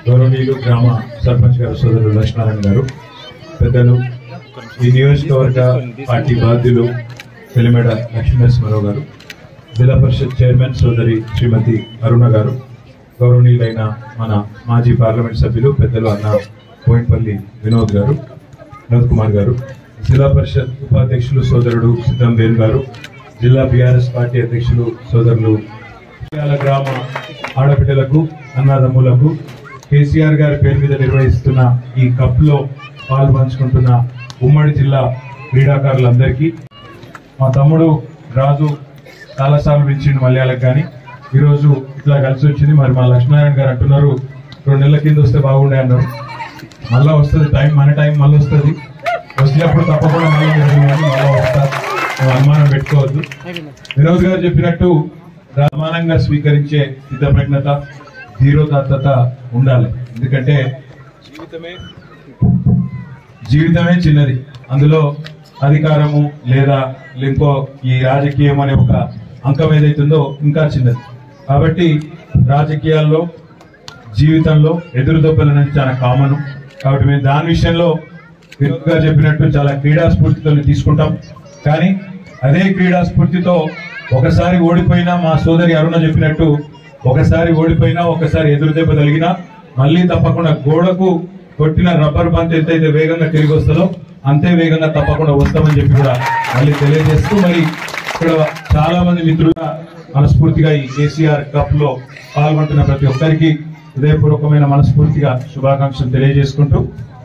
గౌరవనీయులు గ్రామ సర్పంచ్ గారు సోదరులు లక్ష్మీనారాయణ గారు, పెద్దలు ఈ నియోజకవర్గ పార్టీ బాధ్యులు వెలిమేడ లక్ష్మీనరసింహారావు గారు, జిల్లా పరిషత్ చైర్మన్ సోదరి శ్రీమతి అరుణ గారు, గౌరవనీయులైన మన మాజీ పార్లమెంట్ సభ్యులు పెద్దలు అన్న బోయినపల్లి వినోద్ కుమార్ గారు, జిల్లా పరిషత్ ఉపాధ్యక్షులు సోదరుడు సిద్ధం వేణు గారు, జిల్లా బీఆర్ఎస్ పార్టీ అధ్యక్షులు సోదరులు గ్రామ ఆడబిడ్డలకు, అన్నదమ్ములకు, కేసీఆర్ గారి పేరు మీద నిర్వహిస్తున్న ఈ కప్ లో పాలు పంచుకుంటున్న ఉమ్మడి జిల్లా క్రీడాకారులందరికీ, మా తమ్ముడు రాజు చాలాసార్లు పిలిచిండు మలయాళకు, కానీ ఈరోజు ఇట్లా కలిసి వచ్చింది. మరి మా లక్ష్మీనారాయణ గారు అంటున్నారు 2 నెలల కింద వస్తే బాగుండే అన్నారు. మళ్ళా వస్తుంది టైం, మన టైం మళ్ళీ వస్తుంది. వచ్చినప్పుడు తప్పకుండా మళ్ళీ వస్తా, అనుమానం పెట్టుకోవద్దు. వినోద్ గారు చెప్పినట్టు సమానంగా స్వీకరించే సిద్ధప్రజ్ఞత, ధీరోదాత్తత ఉండాలి. ఎందుకంటే జీవితమే చిన్నది, అందులో అధికారము లేదా ఇంకో ఈ రాజకీయం అనే ఒక అంకం ఏదైతుందో ఇంకా చిన్నది. కాబట్టి రాజకీయాల్లో, జీవితంలో ఎదురుదెబ్బలు అనేది చాలా కామన్. కాబట్టి మేము దాని విషయంలో వినోద్ గారు చెప్పినట్టు చాలా క్రీడా స్ఫూర్తితో తీసుకుంటాం. కానీ అదే క్రీడా స్ఫూర్తితో ఒకసారి ఓడిపోయినా, మా సోదరి అరుణ చెప్పినట్టు ఒకసారి ఓడిపోయినా, ఒకసారి ఎదురుదెబ్బ తగిలినా మళ్ళీ తప్పకుండా గోడకు కొట్టిన రబ్బర్ బంత్ ఎంతైతే వేగంగా తిరిగి వస్తుందో అంతే వేగంగా తప్పకుండా వస్తామని చెప్పి కూడా మళ్ళీ తెలియజేస్తూ, మరి ఇక్కడ చాలా మంది మిత్రులుగా మనస్ఫూర్తిగా ఈ కేసీఆర్ కప్ లో పాల్గొంటున్న ప్రతి ఒక్కరికి హృదయపూర్వకమైన మనస్ఫూర్తిగా శుభాకాంక్షలు తెలియజేసుకుంటూ,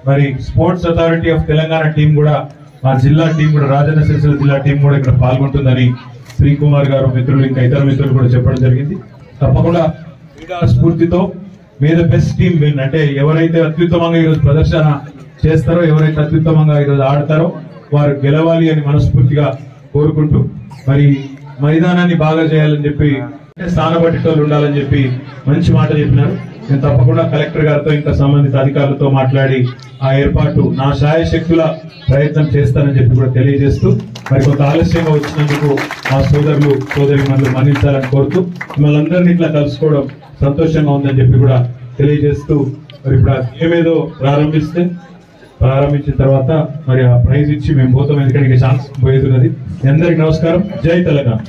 మరి sports authority of Telangana team కూడా, మా జిల్లా టీం కూడా, రాజన్న సిరిసిల్ల జిల్లా టీం కూడా ఇక్కడ పాల్గొంటుందని శ్రీకుమార్ గారు, మిత్రులు, ఇంకా ఇతర మిత్రులు కూడా చెప్పడం జరిగింది. తప్పకుండా క్రీడా స్ఫూర్తితో may the best team win, అంటే ఎవరైతే అత్యుత్తమంగా ఈరోజు ప్రదర్శన చేస్తారో, ఎవరైతే అత్యుత్తమంగా ఈరోజు ఆడతారో వారు గెలవాలి అని మనస్ఫూర్తిగా కోరుకుంటూ, మరి మైదానాన్ని బాగా చేయాలని చెప్పి, స్థానబట్టిటోళ్ళు ఉండాలని చెప్పి మంచి మాట చెప్పినారు. నేను తప్పకుండా కలెక్టర్ గారితో ఇంకా సంబంధిత అధికారులతో మాట్లాడి ఆ ఏర్పాటు నా శాయశక్తుల ప్రయత్నం చేస్తానని చెప్పి కూడా తెలియజేస్తూ, మరి కొంత ఆలస్యంగా వచ్చినందుకు మా సోదరులు సోదరిమణులు మన్నించాలని కోరుతూ, మిమ్మల్ని అందరినీ ఇట్లా కలుసుకోవడం సంతోషంగా ఉందని చెప్పి కూడా తెలియజేస్తూ, మరి ఇప్పుడు ఆ గేమ్ ఏదో ప్రారంభించిన తర్వాత మరి ఆ ప్రైజ్ ఇచ్చి మేము పోతాం, ఎందుకంటే ఛాన్స్ పోయేది. అందరికి నమస్కారం. జై తెలంగాణ.